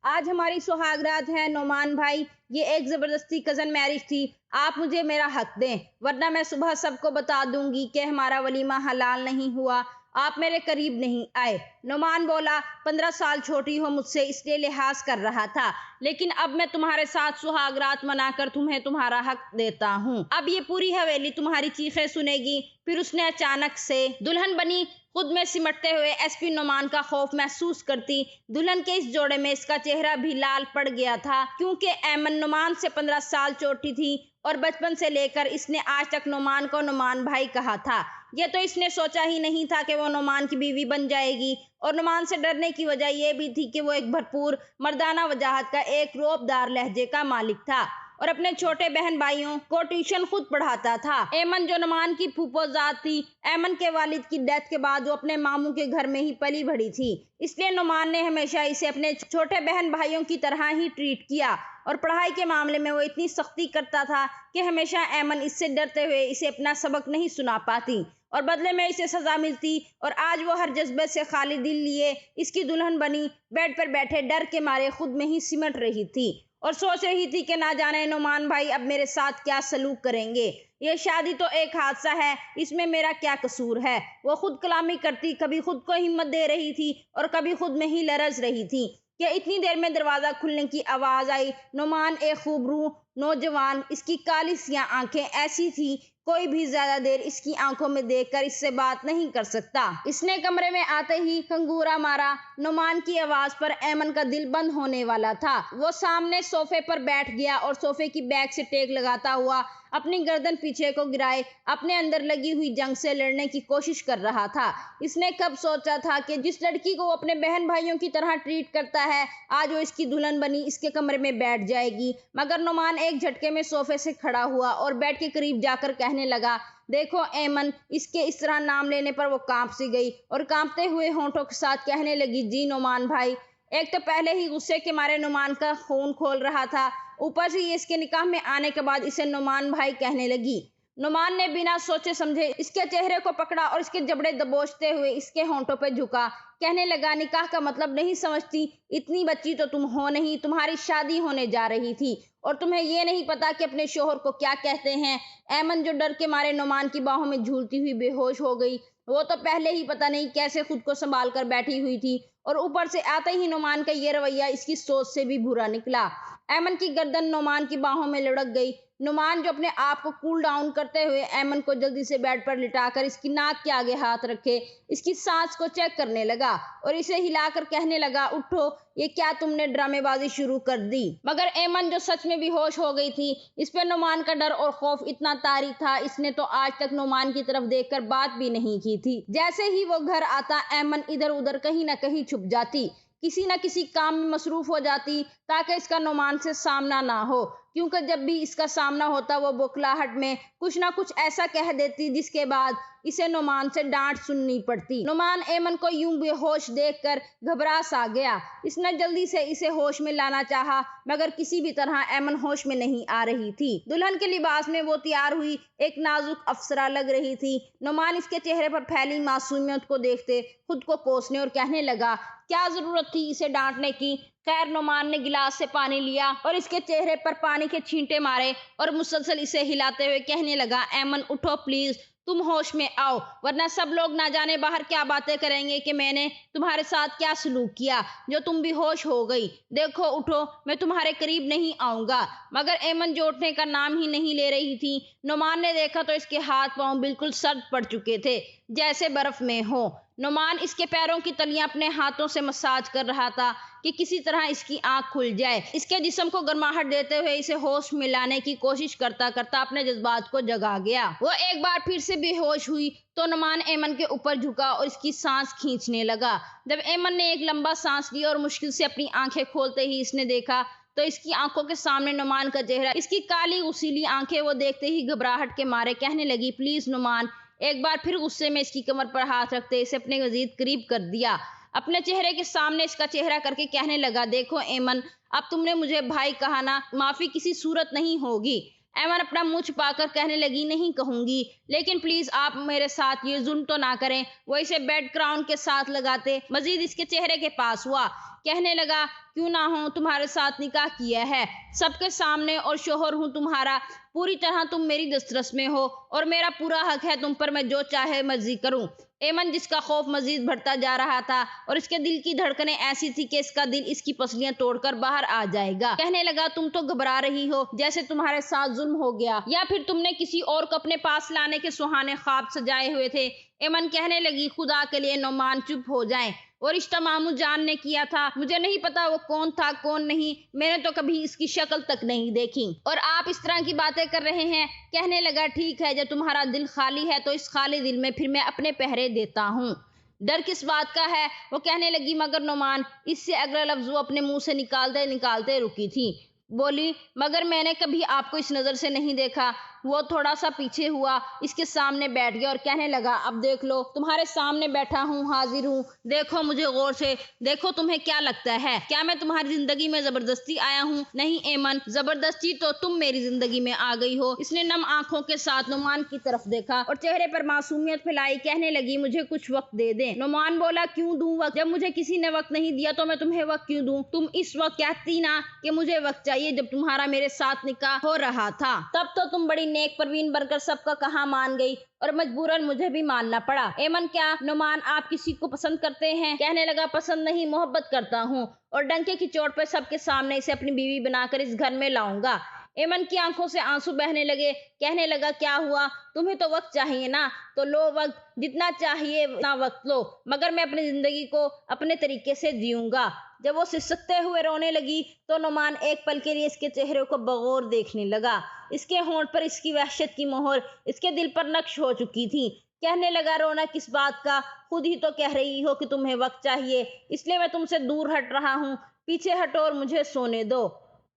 آج ہماری سہاگرات ہے نعمان بھائی، یہ ایک زبردستی کزن میرج تھی، آپ مجھے میرا حق دیں ورنہ میں صبح سب کو بتا دوں گی کہ ہمارا ولیمہ حلال نہیں ہوا، آپ میرے قریب نہیں آئے۔ نعمان بولا 15 سال چھوٹی ہو مجھ سے اس لیے لحاظ کر رہا تھا، لیکن اب میں تمہارے ساتھ سہاگرات منا کر تمہیں تمہارا حق دیتا ہوں، اب یہ پوری حویلی تمہاری چیخیں سنے گی۔ پھر اس نے اچانک سے دلہن بنی خود میں سمٹتے ہوئے ایس پی نعمان کا خوف محسوس کرتی۔ دلہن کے اس جوڑے میں اس کا چہرہ بھی لال پڑ گیا تھا، کیونکہ ایمن نعمان سے 15 سال چھوٹی تھی اور بچپن سے لے کر اس نے آج تک نعمان کو نعمان بھائی کہا تھا۔ یہ تو اس نے سوچا ہی نہیں تھا کہ وہ نعمان کی بیوی بن جائے گی، اور نعمان سے ڈرنے کی وجہ یہ بھی تھی کہ وہ ایک بھرپور مردانہ وجاہت کا ایک روب دار لہجے کا مالک تھا اور اپنے چھوٹے بہن بھائیوں کو ٹیوشن خود پڑھاتا تھا۔ ایمن جو نعمان کی پھوپھو ذات تھی، ایمن کے والد کی ڈیتھ کے بعد وہ اپنے ماموں کے گھر میں ہی پلی بڑھی تھی، اس لیے نعمان نے ہمیشہ اسے اپنے چھوٹے بہن بھائیوں کی طرح ہی ٹریٹ کیا، اور پڑھائی کے معاملے میں وہ اتنی سختی کرتا تھا کہ ہمیشہ ایمن اس سے ڈرتے ہوئے اسے اپنا سبق نہیں سنا پاتی اور بدلے میں اسے سزا ملتی، اور آج وہ ہر جذبے سے خالی دل لیے اس کی دلہن بنی بیڈ پر بیٹھے ڈر کے مارے خود میں ہی سمٹ رہی تھی اور سوچ رہی تھی کہ نہ جانے نعمان بھائی اب میرے ساتھ کیا سلوک کریں گے۔ یہ شادی تو ایک حادثہ ہے، اس میں میرا کیا قصور ہے؟ وہ خود کلامی کرتی، کبھی خود کو ہمت دے رہی تھی اور کبھی خود میں ہی لرز رہی تھی کہ اتنی دیر میں دروازہ کھلنے کی آواز آئی۔ نعمان ایک خوبرو نوجوان، اس کی کالی سیاہ آنکھیں ایسی تھی کوئی بھی زیادہ دیر اس کی آنکھوں میں دیکھ کر اس سے بات نہیں کر سکتا۔ اس نے کمرے میں آتے ہی کنگورا مارا۔ نعمان کی آواز پر ایمن کا دل بند ہونے والا تھا۔ وہ سامنے صوفے پر بیٹھ گیا اور صوفے کی بیک سے ٹیک لگاتا ہوا اپنی گردن پیچھے کو گرائے اپنے اندر لگی ہوئی جنگ سے لڑنے کی کوشش کر رہا تھا۔ اس نے کب سوچا تھا کہ جس لڑکی کو وہ اپنے بہن بھائیوں کی طرح ٹریٹ کرتا ہے، آج وہ اس کی دلہن بنی اس کے کمرے میں بیٹھ جائے گی؟ مگر نعمان ایک جھٹکے میں صوفے سے کھڑا ہوا اور بیڈ کے قریب جا کر کہنے لگا، دیکھو ایمن۔ اس کے اس طرح نام لینے پر وہ کانپ سی گئی اور کانپتے ہوئے ہونٹوں کے ساتھ کہنے لگی، جی نعمان بھائی۔ ایک تو پہلے ہی غصے کے مارے نعمان کا خون کھول رہا تھا، اوپر سے یہ اس کے نکاح میں آنے کے بعد اسے نعمان بھائی کہنے لگی۔ نعمان نے بنا سوچے سمجھے اس کے چہرے کو پکڑا اور اس کے جبڑے دبوچتے ہوئے اس کے ہونٹوں پہ جھکا، کہنے لگا، نکاح کا مطلب نہیں سمجھتی؟ اتنی بچی تو تم ہو نہیں، تمہاری شادی ہونے جا رہی تھی اور تمہیں یہ نہیں پتا کہ اپنے شوہر کو کیا کہتے ہیں۔ ایمن جو ڈر کے مارے نعمان کی باہوں میں جھولتی ہوئی بے ہوش ہو گئی، وہ تو پہلے ہی پتہ نہیں کیسے خود کو سنبھال کر بیٹھی ہوئی تھی، اور اوپر سے آتے ہی نعمان کا یہ رویہ اس کی سوچ سے بھی برا نکلا۔ ایمن کی گردن نعمان کی باہوں میں لڑک گئی۔ نعمان جو اپنے آپ کو کول ڈاؤن کرتے ہوئے ایمن کو جلدی سے بیڈ پر لٹا کر اس کی ناک کے آگے ہاتھ رکھے اس کی سانس کو چیک کرنے لگا اور اسے ہلا کر کہنے لگا، اٹھو، یہ کیا تم نے ڈرامے بازی شروع کر دی؟ مگر ایمن جو سچ میں بھی ہوش ہو گئی تھی، اس پہ نعمان کا ڈر اور خوف اتنا طاری تھا، اس نے تو آج تک نعمان کی طرف دیکھ کر بات بھی نہیں کی تھی۔ جیسے ہی وہ گھر آتا ایمن ادھر ادھر کہیں نہ کہیں چھپ جاتی، کسی نہ کسی کام میں مصروف ہو جاتی تاکہ اس کا نعمان سے سامنا نہ ہو، کیونکہ جب بھی اس کا سامنا ہوتا وہ بوکھلاہٹ میں کچھ نہ کچھ ایسا کہہ دیتی جس کے بعد اسے نعمان سے ڈانٹ سننی پڑتی۔ نعمان ایمن کو یوں بے ہوش دیکھ کر گھبرا سا گیا۔ اس نے جلدی سے اسے ہوش میں لانا چاہا مگر کسی بھی طرح ایمن ہوش میں نہیں آ رہی تھی۔ دلہن کے لباس میں وہ تیار ہوئی ایک نازک افسرہ لگ رہی تھی۔ نعمان اس کے چہرے پر پھیلی معصومیت کو دیکھتے خود کو کوسنے اور کہنے لگا، کیا ضرورت تھی اسے ڈانٹنے کی؟ خیر، نعمان نے گلاس سے پانی لیا اور اس کے چہرے پر پانی کے چھینٹے مارے اور مسلسل اسے ہلاتے ہوئے کہنے لگا، ایمن اٹھو پلیز، تم ہوش میں آؤ ورنہ سب لوگ نہ جانے باہر کیا باتیں کریں گے کہ میں نے تمہارے ساتھ کیا سلوک کیا جو تم بھی ہوش ہو گئی۔ دیکھو اٹھو، میں تمہارے قریب نہیں آؤں گا۔ مگر ایمن جو اٹھنے کا نام ہی نہیں لے رہی تھی۔ نعمان نے دیکھا تو اس کے ہاتھ پاؤں بالکل سرد پڑ چکے تھے جیسے برف میں ہو۔ نعمان اس کے پیروں کی تلیاں اپنے ہاتھوں سے مساج کر رہا تھا کہ کسی طرح اس کی آنکھ کھل جائے، اس کے جسم کو گرماہٹ دیتے ہوئے اسے ہوش میں لانے کی کوشش کرتا کرتا اپنے جذبات کو جگا گیا۔ وہ ایک بار پھر سے بے ہوش ہوئی تو نعمان ایمن کے اوپر جھکا اور اس کی سانس کھینچنے لگا۔ جب ایمن نے ایک لمبا سانس لی اور مشکل سے اپنی آنکھیں کھولتے ہی اس نے دیکھا تو اس کی آنکھوں کے سامنے نعمان کا چہرہ، اس کی کالی غسیلی آنکھیں۔ وہ دیکھتے ہی گھبراہٹ کے مارے کہنے لگی، پلیز نعمان۔ ایک بار پھر غصے میں اس کی کمر پر ہاتھ رکھتے اسے اپنے مزید قریب کر دیا، اپنے چہرے کے سامنے اس کا چہرہ کر کے کہنے لگا، دیکھو ایمن، اب تم نے مجھے بھائی کہا نا، معافی کسی صورت نہیں ہوگی۔ ایمن اپنا منہ چھپا کر کہنے لگی، نہیں کہوں گی، لیکن پلیز آپ میرے ساتھ یہ ظلم تو نہ کریں۔ وہ اسے بیڈ کراؤن کے ساتھ لگاتے مزید اس کے چہرے کے پاس ہوا۔ کہنے لگا کیوں نہ ہوں تمہارے ساتھ نکاح کیا ہے سب کے سامنے اور شوہر ہوں تمہارا، پوری طرح تم میری دسترس میں ہو اور میرا پورا حق ہے تم پر میں جو چاہے مرضی کروں۔ ایمن جس کا خوف مزید بڑھتا جا رہا تھا اور اس کے دل کی دھڑکنیں ایسی تھی کہ اس کا دل اس کی پسلیاں توڑ کر باہر آ جائے گا، کہنے لگا تم تو گھبرا رہی ہو جیسے تمہارے ساتھ ظلم ہو گیا یا پھر تم نے کسی اور کو اپنے پاس لانے کے سہانے خواب سجائے ہوئے تھے۔ ایمن کہنے لگی خدا کے لیے نعمان چپ ہو جائیں، اور رشتہ مامو جان نے کیا تھا، مجھے نہیں پتا وہ کون تھا کون نہیں، میں نے تو کبھی اس کی شکل تک نہیں دیکھی اور آپ اس طرح کی باتیں کر رہے ہیں۔ کہنے لگا ٹھیک ہے جب تمہارا دل خالی ہے تو اس خالی دل میں پھر میں اپنے پہرے دیتا ہوں، ڈر کس بات کا ہے؟ وہ کہنے لگی مگر نعمان، اس سے اگلا لفظ وہ اپنے منہ سے نکالتے رکی تھی، بولی مگر میں نے کبھی آپ کو اس نظر سے نہیں دیکھا۔ وہ تھوڑا سا پیچھے ہوا، اس کے سامنے بیٹھ گیا اور کہنے لگا اب دیکھ لو تمہارے سامنے بیٹھا ہوں، حاضر ہوں، دیکھو مجھے غور سے، دیکھو تمہیں کیا لگتا ہے، کیا میں تمہاری زندگی میں زبردستی آیا ہوں؟ نہیں ایمن، زبردستی تو تم میری زندگی میں آ گئی ہو۔ اس نے نم آنکھوں کے ساتھ نعمان کی طرف دیکھا اور چہرے پر معصومیت پھیلائی، کہنے لگی مجھے کچھ وقت دے دیں۔ نعمان بولا کیوں دوں وقت؟ جب مجھے کسی نے وقت نہیں دیا تو میں تمہیں وقت کیوں دوں؟ تم اس وقت کہتی نا کہ مجھے وقت چاہیے جب تمہارا میرے ساتھ نکاح ہو رہا تھا، تب تو تم بڑی نیک پروین بن کر سب کا کہاں مان گئی اور مجبوراً مجھے بھی ماننا پڑا۔ ایمن کیا نعمان آپ کسی کو پسند کرتے ہیں؟ کہنے لگا پسند نہیں، محبت کرتا ہوں اور ڈنکے کی چوٹ پر سب کے سامنے اسے اپنی بیوی بنا کر اس گھر میں لاؤں گا۔ ایمن کی آنکھوں سے آنسو بہنے لگے، کہنے لگا کیا ہوا؟ تمہیں تو وقت چاہیے نا، تو لو وقت، جتنا چاہیے اتنا وقت لو، مگر میں اپنی زندگی کو اپنے طریقے سے جیوں گا۔ جب وہ سسکتے ہوئے رونے لگی تو نعمان ایک پل کے لیے اس کے چہرے کو بغور دیکھنے لگا، اس کے ہونٹ پر اس کی وحشت کی مہر اس کے دل پر نقش ہو چکی تھی۔ کہنے لگا رونا کس بات کا؟ خود ہی تو کہہ رہی ہو کہ تمہیں وقت چاہیے، اس لیے میں تم سے دور ہٹ رہا ہوں، پیچھے ہٹو اور مجھے سونے دو۔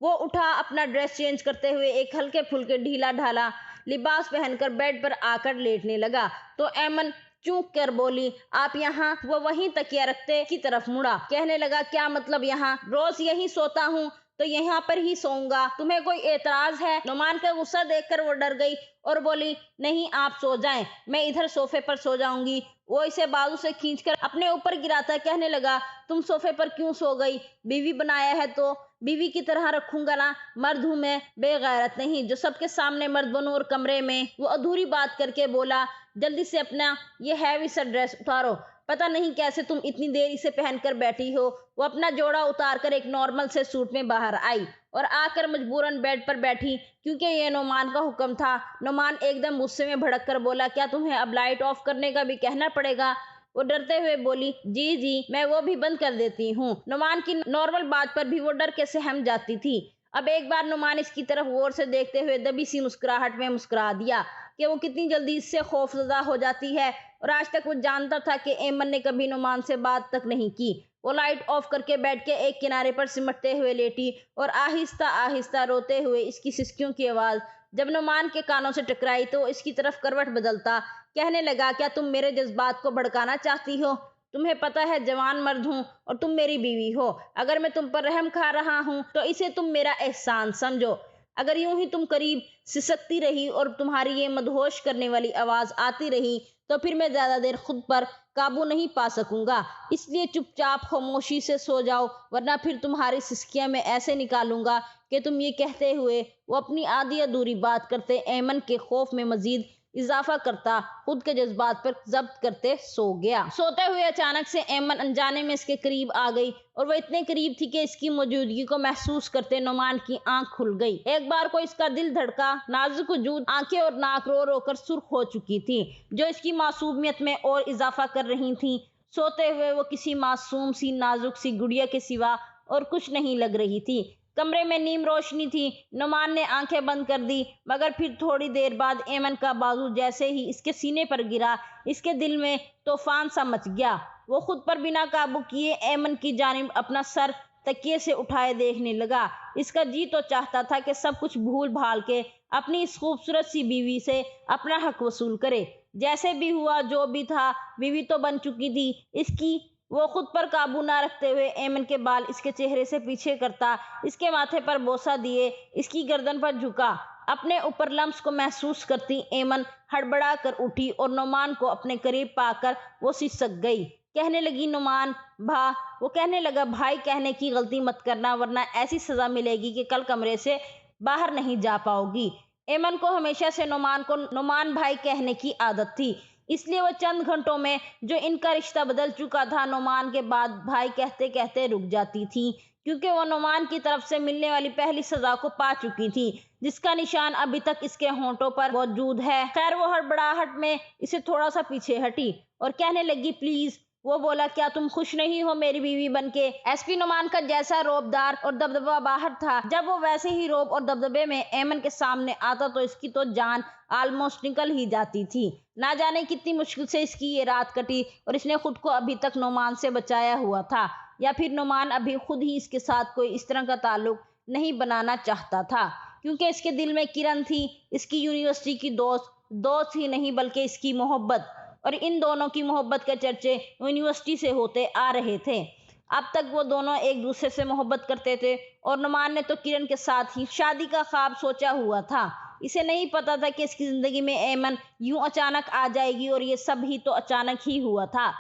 وہ اٹھا، اپنا ڈریس چینج کرتے ہوئے ایک ہلکے پھلکے ڈھیلا ڈھالا لباس پہن کر بیڈ پر آ کر لیٹنے لگا تو ایمن چونک کر بولی آپ یہاں؟ وہ وہیں تکیہ رکھتے کی طرف مڑا، کہنے لگا کیا مطلب یہاں؟ روز یہیں سوتا ہوں تو یہاں پر ہی سوؤں گا، تمہیں کوئی اعتراض ہے؟ نعمان کا غصہ دیکھ کر وہ ڈر گئی اور بولی نہیں آپ سو جائیں، میں ادھر صوفے پر سو جاؤں گی۔ وہ اسے بازو سے کھینچ کر اپنے اوپر گراتا کہنے لگا تم صوفے پر کیوں سو گئی؟ بیوی بنایا ہے تو بیوی کی طرح رکھوں گا نا، مرد ہوں میں، بے غیرت نہیں جو سب کے سامنے مرد بنوں اور کمرے میں۔ وہ ادھوری بات کر کے بولا جلدی سے اپنا یہ ہیوی سا ڈریس اتارو، پتہ نہیں کیسے تم اتنی دیر اسے پہن کر بیٹھی ہو۔ وہ اپنا جوڑا اتار کر ایک نارمل سے سوٹ میں باہر آئی اور آ کر مجبوراً بیڈ پر بیٹھی کیونکہ یہ نعمان کا حکم تھا۔ نعمان ایک دم غصے میں بھڑک کر بولا کیا تمہیں اب لائٹ آف کرنے کا بھی کہنا پڑے گا؟ وہ ڈرتے ہوئے بولی جی میں وہ بھی بند کر دیتی ہوں۔ نعمان کی نارمل بات پر بھی وہ ڈر کے سہم جاتی تھی۔ اب ایک بار نعمان اس کی طرف غور سے دیکھتے ہوئے دبی سی مسکراہٹ میں مسکرا دیا کہ وہ کتنی جلدی اس سے خوف زدہ ہو جاتی ہے، اور آج تک وہ جانتا تھا کہ ایمن نے کبھی نعمان سے بات تک نہیں کی۔ وہ لائٹ آف کر کے بیڈ کے ایک کنارے پر سمٹتے ہوئے لیٹی اور آہستہ آہستہ روتے ہوئے اس کی سسکیوں کی آواز جب نعمان کے کانوں سے ٹکرائی تو وہ اس کی طرف کروٹ بدلتا کہنے لگا کیا تم میرے جذبات کو بھڑکانا چاہتی ہو؟ تمہیں پتہ ہے جوان مرد ہوں اور تم میری بیوی ہو، اگر میں تم پر رحم کھا رہا ہوں تو اسے تم میرا احسان سمجھو۔ اگر یوں ہی تم قریب سسکتی رہی اور تمہاری یہ مدہوش کرنے والی آواز آتی رہی تو پھر میں زیادہ دیر خود پر قابو نہیں پا سکوں گا، اس لیے چپ چاپ خاموشی سے سو جاؤ ورنہ پھر تمہاری سسکیاں میں ایسے نکالوں گا کہ تم یہ کہتے ہوئے وہ اپنی آدھی ادھوری بات کرتے ایمن کے خوف میں مزید اضافہ کرتا خود کے جذبات پر ضبط کرتے سو گیا۔ سوتے ہوئے اچانک سے ایمن انجانے میں اس کے قریب آ گئی اور وہ اتنے قریب تھی کہ اس کی موجودگی کو محسوس کرتے نعمان کی آنکھ کھل گئی۔ ایک بار کو اس کا دل دھڑکا، نازک وجود، آنکھیں اور ناک رو رو کر سرخ ہو چکی تھی جو اس کی معصومیت میں اور اضافہ کر رہی تھی۔ سوتے ہوئے وہ کسی معصوم سی نازک سی گڑیا کے سوا اور کچھ نہیں لگ رہی تھی۔ کمرے میں نیم روشنی تھی۔ نعمان نے آنکھیں بند کر دی مگر پھر تھوڑی دیر بعد ایمن کا بازو جیسے ہی اس کے سینے پر گرا اس کے دل میں طوفان سا مچ گیا۔ وہ خود پر بنا قابو کیے ایمن کی جانب اپنا سر تکیے سے اٹھائے دیکھنے لگا۔ اس کا جی تو چاہتا تھا کہ سب کچھ بھول بھال کے اپنی اس خوبصورت سی بیوی سے اپنا حق وصول کرے۔ جیسے بھی ہوا جو بھی تھا بیوی تو بن چکی تھی اس کی۔ وہ خود پر قابو نہ رکھتے ہوئے ایمن کے بال اس کے چہرے سے پیچھے کرتا اس کے ماتھے پر بوسہ دیے اس کی گردن پر جھکا۔ اپنے اوپر لمس کو محسوس کرتی ایمن ہڑبڑا کر اٹھی اور نعمان کو اپنے قریب پا کر وہ سسک گئی۔ کہنے لگی نعمان وہ کہنے لگا بھائی کہنے کی غلطی مت کرنا ورنہ ایسی سزا ملے گی کہ کل کمرے سے باہر نہیں جا پاؤ گی۔ ایمن کو ہمیشہ سے نعمان کو نعمان بھائی کہنے کی عادت تھی، اس لیے وہ چند گھنٹوں میں جو ان کا رشتہ بدل چکا تھا نعمان کے بعد بھائی کہتے کہتے رک جاتی تھی، کیونکہ وہ نعمان کی طرف سے ملنے والی پہلی سزا کو پا چکی تھی جس کا نشان ابھی تک اس کے ہونٹوں پر موجود ہے۔ خیر وہ ہڑبڑاہٹ میں اسے تھوڑا سا پیچھے ہٹی اور کہنے لگی پلیز۔ وہ بولا کیا تم خوش نہیں ہو میری بیوی بن کے؟ ایس پی نعمان کا جیسا روبدار اور دبدبہ باہر تھا، جب وہ ویسے ہی روب اور دبدبے میں ایمن کے سامنے آتا تو اس کی تو جان آلموسٹ نکل ہی جاتی تھی۔ نہ جانے کتنی مشکل سے اس کی یہ رات کٹی اور اس نے خود کو ابھی تک نعمان سے بچایا ہوا تھا، یا پھر نعمان ابھی خود ہی اس کے ساتھ کوئی اس طرح کا تعلق نہیں بنانا چاہتا تھا، کیونکہ اس کے دل میں کرن تھی، اس کی یونیورسٹی کی دوست ہی نہیں بلکہ اس کی محبت، اور ان دونوں کی محبت کے چرچے یونیورسٹی سے ہوتے آ رہے تھے۔ اب تک وہ دونوں ایک دوسرے سے محبت کرتے تھے اور نعمان نے تو کرن کے ساتھ ہی شادی کا خواب سوچا ہوا تھا۔ اسے نہیں پتا تھا کہ اس کی زندگی میں ایمن یوں اچانک آ جائے گی، اور یہ سب ہی تو اچانک ہی ہوا تھا۔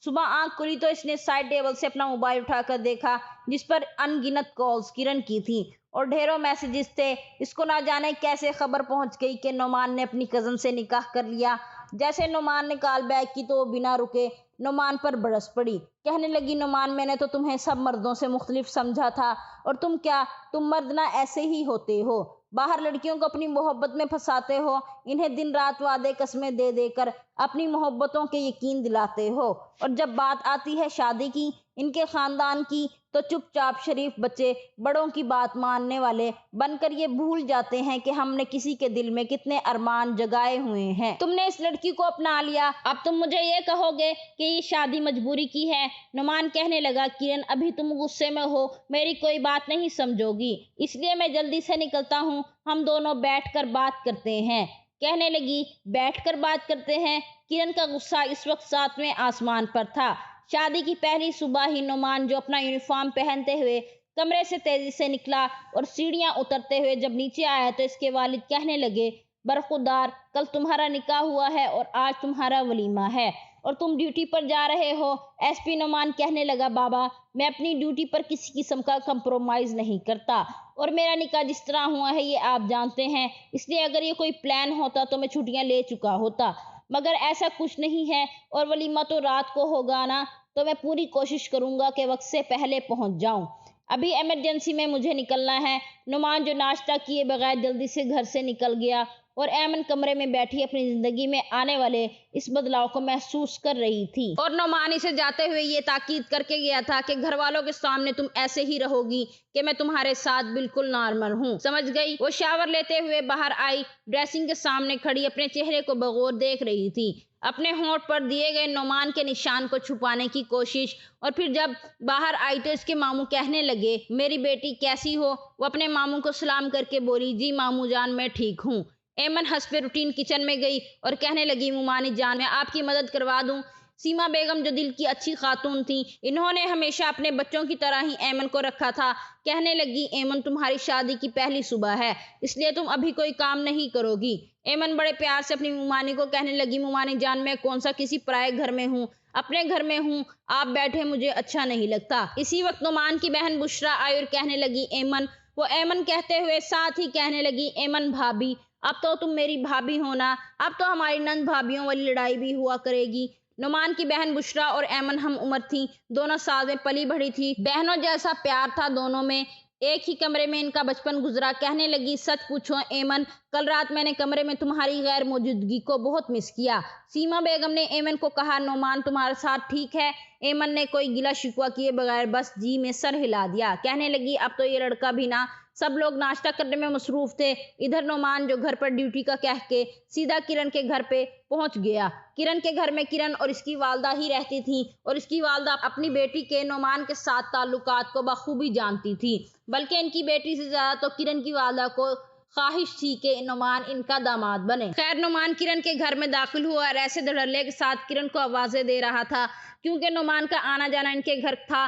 صبح آنکھ کھلی تو اس نے سائڈ ٹیبل سے اپنا موبائل اٹھا کر دیکھا جس پر ان گنت کالز کرن کی تھی اور ڈھیروں میسیجز تھے۔ اس کو نہ جانے کیسے خبر پہنچ گئی کہ نعمان نے اپنی کزن سے نکاح کر لیا۔ جیسے نعمان نے کال بیک کی تو وہ بنا رکے نعمان پر برس پڑی، کہنے لگی نعمان میں نے تو تمہیں سب مردوں سے مختلف سمجھا تھا، اور تم مرد نہ ایسے ہی ہوتے ہو، باہر لڑکیوں کو اپنی محبت میں پھنساتے ہو، انہیں دن رات وعدے قسمیں دے دے کر اپنی محبتوں کے یقین دلاتے ہو، اور جب بات آتی ہے شادی کی، ان کے خاندان کی، تو چپ چاپ شریف بچے بڑوں کی بات ماننے والے بن کر یہ بھول جاتے ہیں کہ ہم نے کسی کے دل میں کتنے ارمان جگائے ہوئے ہیں۔ تم نے اس لڑکی کو اپنا لیا، اب تم مجھے یہ کہو گے کہ یہ شادی مجبوری کی ہے؟ نعمان کہنے لگا کرن ابھی تم غصے میں ہو، میری کوئی بات نہیں سمجھو گی، اس لیے میں جلدی سے نکلتا ہوں، ہم دونوں بیٹھ کر بات کرتے ہیں۔ کہنے لگی بیٹھ کر بات کرتے ہیں؟ کرن کا غصہ اس وقت ساتویں آسمان پر تھا۔ شادی کی پہلی صبح ہی نعمان جو اپنا یونیفارم پہنتے ہوئے کمرے سے تیزی سے نکلا اور سیڑھیاں اترتے ہوئے جب نیچے آیا تو اس کے والد کہنے لگے برخودار کل تمہارا نکاح ہوا ہے اور آج تمہارا ولیمہ ہے اور تم ڈیوٹی پر جا رہے ہو۔ ایس پی نعمان کہنے لگا بابا میں اپنی ڈیوٹی پر کسی قسم کا کمپرومائز نہیں کرتا، اور میرا نکاح جس طرح ہوا ہے یہ آپ جانتے ہیں، اس لیے اگر یہ کوئی پلان ہوتا تو میں چھٹیاں لے چکا ہوتا، مگر ایسا کچھ نہیں ہے، اور ولیمہ تو رات کو ہوگا نا، تو میں پوری کوشش کروں گا کہ وقت سے پہلے پہنچ جاؤں، ابھی ایمرجنسی میں مجھے نکلنا ہے۔ نعمان جو ناشتہ کیے بغیر جلدی سے گھر سے نکل گیا اور ایمن کمرے میں بیٹھی اپنی زندگی میں آنے والے اس بدلاؤ کو محسوس کر رہی تھی، اور نعمان اسے جاتے ہوئے یہ تاکید کر کے گیا تھا کہ گھر والوں کے سامنے تم ایسے ہی رہو گی کہ میں تمہارے ساتھ بالکل نارمل ہوں، سمجھ گئی؟ وہ شاور لیتے ہوئے باہر آئی، ڈریسنگ کے سامنے کھڑی اپنے چہرے کو بغور دیکھ رہی تھی، اپنے ہونٹ پر دیے گئے نعمان کے نشان کو چھپانے کی کوشش، اور پھر جب باہر آئی تو اس کے ماموں کہنے لگے میری بیٹی کیسی ہو؟ وہ اپنے ماموں کو سلام کر کے بولی جی ماموں جان میں ٹھیک ہوں۔ ایمن حسب روٹین کچن میں گئی اور کہنے لگی ممانی جان میں آپ کی مدد کروا دوں؟ سیما بیگم جو دل کی اچھی خاتون تھیں، انہوں نے ہمیشہ اپنے بچوں کی طرح ہی ایمن کو رکھا تھا، کہنے لگی ایمن تمہاری شادی کی پہلی صبح ہے اس لیے تم ابھی کوئی کام نہیں کرو گی۔ ایمن بڑے پیار سے اپنی ممانی کو کہنے لگی ممانی جان میں کون سا کسی پرائے گھر میں ہوں، اپنے گھر میں ہوں، آپ بیٹھے مجھے اچھا نہیں لگتا۔ اسی وقت نعمان کی بہن بشرا آئی اور کہنے لگی ایمن، وہ ایمن کہتے ہوئے ساتھ ہی کہنے لگی ایمن بھابی اب تو تم میری بھابی ہونا، اب تو ہماری نند بھابیوں والی لڑائی بھی ہوا کرے گی۔ نعمان کی بہن بشرا اور ایمن ہم عمر تھیں، دونوں ساتھ میں پلی بڑھی تھی، بہنوں جیسا پیار تھا دونوں میں، ایک ہی کمرے میں ان کا بچپن گزرا۔ کہنے لگی سچ پوچھو ایمن کل رات میں نے کمرے میں تمہاری غیر موجودگی کو بہت مس کیا۔ سیما بیگم نے ایمن کو کہا نعمان تمہارا ساتھ ٹھیک ہے؟ ایمن نے کوئی گلا شکوہ کیے بغیر بس جی میں سر ہلا دیا، کہنے لگی اب تو یہ لڑکا بھی نہ، سب لوگ ناشتہ کرنے میں مصروف تھے، ادھر نعمان جو گھر پر ڈیوٹی کا کہہ کے سیدھا کرن کے گھر پہ پہنچ گیا۔ کرن کے گھر میں کرن اور اس کی والدہ ہی رہتی تھیں، اور اس کی والدہ اپنی بیٹی کے نعمان کے ساتھ تعلقات کو بخوبی جانتی تھی، بلکہ ان کی بیٹی سے زیادہ تو کرن کی والدہ کو خواہش تھی کہ نعمان ان کا داماد بنے۔ خیر نعمان کرن کے گھر میں داخل ہوا اور ایسے دھڑلے کے ساتھ کرن کو آوازیں دے رہا تھا، کیونکہ نعمان کا آنا جانا ان کے گھر تھا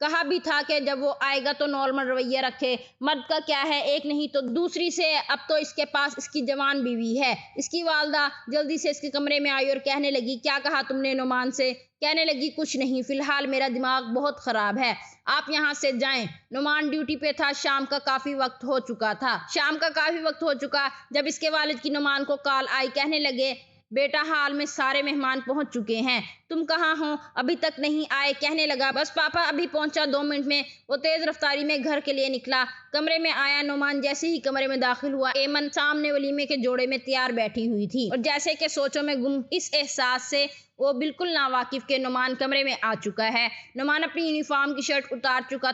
کہا بھی تھا کہ جب وہ آئے گا تو نارمل رویہ رکھے، مرد کا کیا ہے، ایک نہیں تو دوسری سے، اب تو اس کے پاس اس کی جوان بیوی ہے۔ اس کی والدہ جلدی سے اس کے کمرے میں آئی اور کہنے لگی کیا کہا تم نے نعمان سے؟ کہنے لگی کچھ نہیں، فی الحال میرا دماغ بہت خراب ہے، آپ یہاں سے جائیں۔ نعمان ڈیوٹی پہ تھا، شام کا کافی وقت ہو چکا جب اس کے والد کی نعمان کو کال آئی، کہنے لگے بیٹا ہال میں سارے مہمان پہنچ چکے ہیں، تم کہاں ہو، ابھی تک نہیں آئے؟ کہنے لگا بس پاپا ابھی پہنچا، 2 منٹ میں۔ وہ تیز رفتاری میں گھر کے لیے نکلا، کمرے میں آیا۔ نعمان جیسے ہی کمرے میں داخل ہوا، ایمن سامنے ولیمے کے جوڑے میں تیار بیٹھی ہوئی تھی اور جیسے کہ سوچوں میں گم، اس احساس سے وہ بالکل ناواقف کہ نعمان کمرے میں آ چکا ہے۔ نعمان اپنی یونیفارم کی شرٹ اتار چکا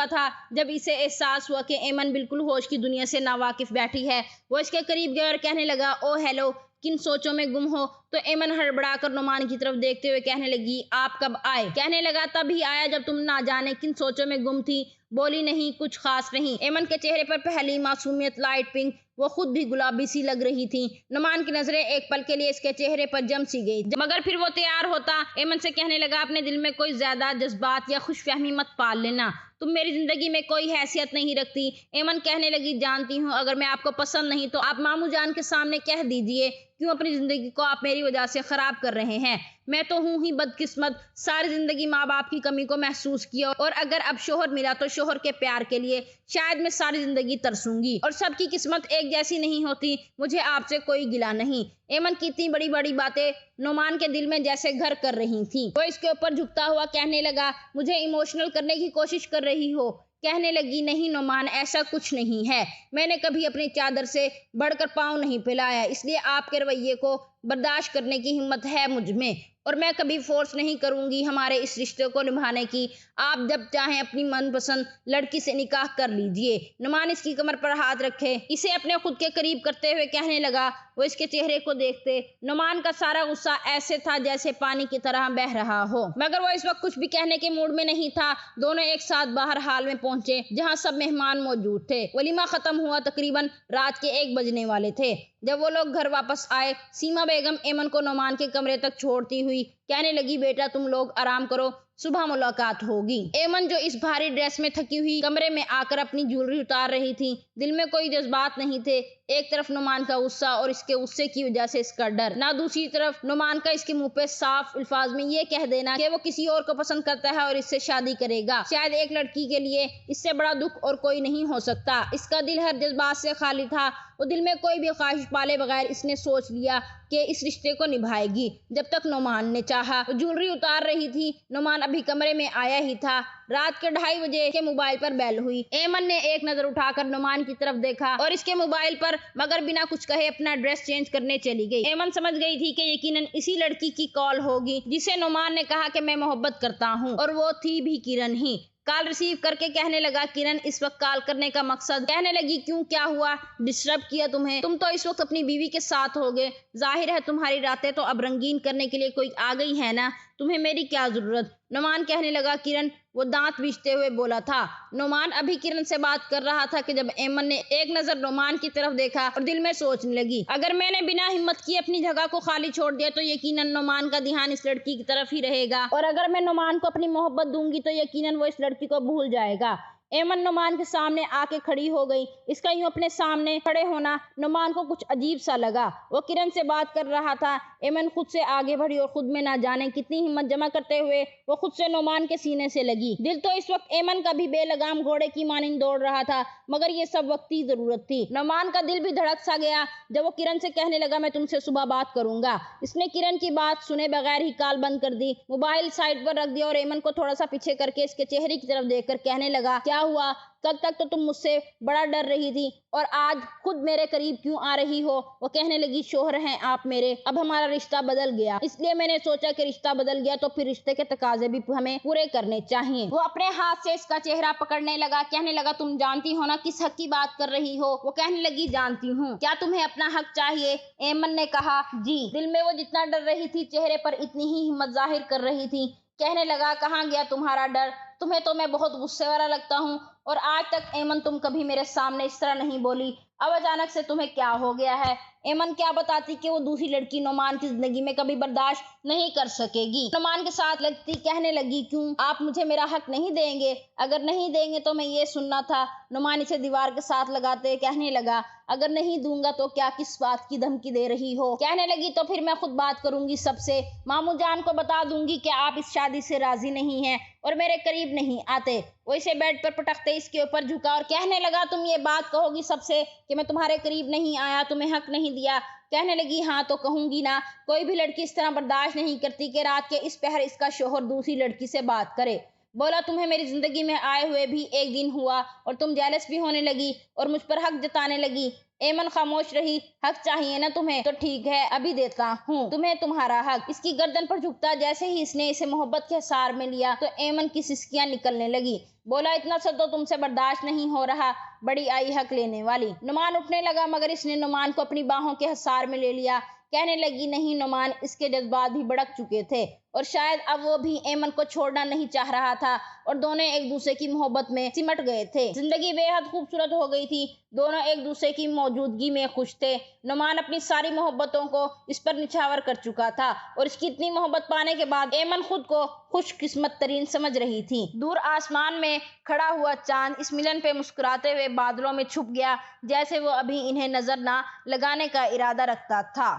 تھا جب اسے احساس ہوا کہ ایمن بالکل ہوش کی دنیا سے ناواقف بیٹھی ہے۔ وہ اس کے قریب گیا اور کہنے لگا او ہیلو، کن سوچوں میں گم ہو؟ تو ایمن ہڑبڑا کر نعمان کی طرف دیکھتے ہوئے کہنے لگی آپ کب آئے؟ کہنے لگا تبھی آیا جب تم نہ جانے کن سوچوں میں گم تھی۔ بولی نہیں، کچھ خاص نہیں۔ ایمن کے چہرے پر پہلی معصومیت لائٹ پنک، وہ خود بھی گلابی سی لگ رہی تھی۔ نعمان کی نظریں ایک پل کے لیے اس کے چہرے پر جم سی گئی، مگر پھر وہ تیار ہوتا ایمن سے کہنے لگا اپنے دل میں کوئی زیادہ جذبات یا خوش فہمی مت پال لینا، تم میری زندگی میں کوئی حیثیت نہیں رکھتی۔ ایمن کہنے لگی جانتی ہوں، اگر میں آپ کو پسند نہیں تو آپ ماموں جان کے سامنے کہہ دیجئے، کیوں اپنی زندگی کو آپ میری وجہ سے خراب کر رہے ہیں؟ میں تو ہوں ہی بدقسمت، ساری زندگی ماں باپ کی کمی کو محسوس کیا، اور اگر اب شوہر ملا تو شوہر کے پیار کے لیے شاید میں ساری زندگی ترسوں گی، اور سب کی قسمت ایک جیسی نہیں ہوتی، مجھے آپ سے کوئی گلہ نہیں۔ ایمن کی اتنی بڑی بڑی باتیں نعمان کے دل میں جیسے گھر کر رہی تھیں۔ وہ اس کے اوپر جھکتا ہوا کہنے لگا مجھے ایموشنل کرنے کی کوشش کر رہی ہو؟ کہنے لگی نہیں نعمان، ایسا کچھ نہیں ہے، میں نے کبھی اپنی چادر سے بڑھ کر پاؤں نہیں پھیلایا، اس لیے آپ کے رویے کو برداشت کرنے کی ہمت ہے مجھ میں، اور میں کبھی فورس نہیں کروں گی ہمارے اس رشتے کو نبھانے کی، آپ جب چاہیں اپنی من پسند لڑکی سے نکاح کر لیجئے۔ نعمان اس کی کمر پر ہاتھ رکھے اسے اپنے خود کے قریب کرتے ہوئے کہنے لگا، وہ اس کے چہرے کو دیکھتے نعمان کا سارا غصہ ایسے تھا جیسے پانی کی طرح بہہ رہا ہو، مگر وہ اس وقت کچھ بھی کہنے کے موڈ میں نہیں تھا۔ دونوں ایک ساتھ باہر ہال میں پہنچے جہاں سب مہمان موجود تھے۔ ولیمہ ختم ہوا، تقریباً رات کے 1 بجنے والے تھے۔ جب وہ لوگ گھر واپس آئے، سیما بیگم ایمن کو نعمان کے کمرے تک چھوڑتی ہوئی کہنے لگی بیٹا تم لوگ آرام کرو، صبح ملاقات ہوگی۔ ایمن جو اس بھاری ڈریس میں تھکی ہوئی کمرے میں آ کر اپنی جیولری اتار رہی تھی، دل میں کوئی جذبات نہیں تھے، ایک طرف نعمان کا غصہ اور اس کے غصے کی وجہ سے اس کا ڈر، نہ دوسری طرف نعمان کا اس کے منہ پہ صاف الفاظ میں یہ کہہ دینا کہ وہ کسی اور کو پسند کرتا ہے اور اس سے شادی کرے گا۔ شاید ایک لڑکی کے لیے اس سے بڑا دکھ اور کوئی نہیں ہو سکتا۔ اس کا دل ہر جذبات سے خالی تھا، وہ دل میں کوئی بھی خواہش پالے بغیر اس نے سوچ لیا کہ اس رشتے کو نبھائے گی جب تک نعمان نے چاہا۔ وہ جیولری اتار رہی تھی، نعمان ابھی کمرے میں آیا ہی تھا۔ رات کے 2:30 بجے کے موبائل پر بیل ہوئی۔ ایمن نے ایک نظر اٹھا کر نعمان کی طرف دیکھا اور اس کے موبائل پر مگر بنا کچھ کہے اپنا ڈریس چینج کرنے چلی گئی۔ ایمن سمجھ گئی تھی کہ یقیناً اسی لڑکی کی کال ہوگی جسے نعمان نے کہا کہ میں محبت کرتا ہوں، اور وہ تھی بھی کرن ہی۔ کال ریسیو کر کے کہنے لگا کرن اس وقت کال کرنے کا مقصد؟ کہنے لگی کیوں، کیا ہوا، ڈسٹرب کیا تمہیں؟ تم تو اس وقت اپنی بیوی کے ساتھ ہوگے، ظاہر ہے تمہاری راتیں تو اب رنگین کرنے کے لیے کوئی آ گئی ہے نا، تمہیں میری کیا ضرورت؟ نعمان کہنے لگا کرن، وہ دانت بیچتے ہوئے بولا تھا۔ نعمان ابھی کرن سے بات کر رہا تھا کہ جب ایمن نے ایک نظر نعمان کی طرف دیکھا اور دل میں سوچنے لگی اگر میں نے بنا ہمت کی اپنی جگہ کو خالی چھوڑ دیا تو یقیناً نعمان کا دھیان اس لڑکی کی طرف ہی رہے گا، اور اگر میں نعمان کو اپنی محبت دوں گی تو یقیناً وہ اس لڑکی کو بھول جائے گا۔ ایمن نعمان کے سامنے آ کے کھڑی ہو گئی۔ اس کا یوں اپنے سامنے کھڑے ہونا نعمان کو کچھ عجیب سا لگا۔ وہ کرن سے بات کر رہا تھا۔ ایمن خود سے آگے بڑھی اور خود میں نہ جانے کتنی ہمت جمع کرتے ہوئے وہ خود سے نعمان کے سینے سے لگی۔ دل تو اس وقت ایمن کا بھی بے لگام گھوڑے کی مانند دوڑ رہا تھا، مگر یہ سب وقتی ضرورت تھی۔ نعمان کا دل بھی دھڑک سا گیا جب وہ کرن سے کہنے لگا میں تم سے صبح بات کروں گا۔ اس نے کرن کی بات سنے بغیر ہی کال بند کر دی، موبائل سائڈ پر رکھ دیا اور ایمن کو تھوڑا سا پیچھے کر کے اس کے چہرے کی طرف دیکھ کر کہنے لگا کیا ہوا، کل تک تو تم مجھ سے بڑا ڈر رہی تھی اور آج خود میرے قریب کیوں آ رہی ہو؟ وہ کہنے لگی شوہر ہیں آپ میرے، اب ہمارا رشتہ بدل گیا، اس لیے میں نے سوچا کہ رشتہ بدل گیا تو پھر رشتے کے تقاضے بھی ہمیں پورے کرنے چاہیے۔ وہ اپنے ہاتھ سے اس کا چہرہ پکڑنے لگا، کہنے لگا تم جانتی ہو نا کس حق کی بات کر رہی ہو؟ وہ کہنے لگی جانتی ہوں، کیا تمہیں اپنا حق چاہیے؟ ایمن نے کہا جی۔ دل میں وہ جتنا ڈر رہی تھی چہرے پر اتنی ہی ہمت ظاہر کر رہی تھی۔ کہنے لگا کہاں گیا تمہارا ڈر؟ تمہیں تو میں بہت غصے والا لگتا ہوں، اور آج تک ایمن تم کبھی میرے سامنے اس طرح نہیں بولی، اب اچانک سے تمہیں کیا ہو گیا ہے؟ ایمن کیا بتاتی کہ وہ دوسری لڑکی نعمان کی زندگی میں کبھی برداشت نہیں کر سکے گی۔ نعمان کے ساتھ لگتی کہنے لگی، کیوں آپ مجھے میرا حق نہیں دیں گے؟ اگر نہیں دیں گے تو میں یہ سننا تھا۔ نعمان اسے دیوار کے ساتھ لگاتے کہنے لگا، اگر نہیں دوں گا تو کیا کس بات کی دھمکی دے رہی ہو؟ کہنے لگی، تو پھر میں خود بات کروں گی سب سے، ماموں جان کو بتا دوں گی کہ آپ اس شادی سے راضی نہیں ہیں اور میرے قریب نہیں آتے۔ وہ اسے بیڈ پر پٹکتے اس کے اوپر جھکا اور کہنے لگا، تم یہ بات کہو گی سب سے کہ میں تمہارے قریب نہیں آیا، تمہیں حق نہیں دیا؟ کہنے لگی، ہاں تو کہوں گی نا، کوئی بھی لڑکی اس طرح برداشت نہیں کرتی کہ رات کے اس پہر اس کا شوہر دوسری لڑکی سے بات کرے۔ بولا، تمہیں میری زندگی میں آئے ہوئے بھی ایک دن ہوا اور تم جیلس بھی ہونے لگی اور مجھ پر حق جتانے لگی۔ ایمن خاموش رہی۔ حق چاہیے نا تمہیں؟ تو ٹھیک ہے، ابھی دیتا ہوں تمہیں تمہارا حق۔ اس کی گردن پر جھکتا جیسے ہی اس نے اسے محبت کے حصار میں لیا تو ایمن کی سسکیاں نکلنے لگی۔ بولا، اتنا سا تو تم سے برداشت نہیں ہو رہا، بڑی آئی حق لینے والی۔ نعمان اٹھنے لگا مگر اس نے نعمان کو اپنی باہوں کے حصار میں لے لیا۔ کہنے لگی، نہیں نعمان، اس کے جذبات بھی بھڑک چکے تھے اور شاید اب وہ بھی ایمن کو چھوڑنا نہیں چاہ رہا تھا اور دونوں ایک دوسرے کی محبت میں سمٹ گئے تھے۔ زندگی بے حد خوبصورت ہو گئی تھی، دونوں ایک دوسرے کی موجودگی میں خوش تھے۔ نعمان اپنی ساری محبتوں کو اس پر نچھاور کر چکا تھا اور اس کی اتنی محبت پانے کے بعد ایمن خود کو خوش قسمت ترین سمجھ رہی تھی۔ دور آسمان میں کھڑا ہوا چاند اس ملن پہ مسکراتے ہوئے بادلوں میں چھپ گیا، جیسے وہ ابھی انہیں نظر نہ لگانے کا ارادہ رکھتا تھا۔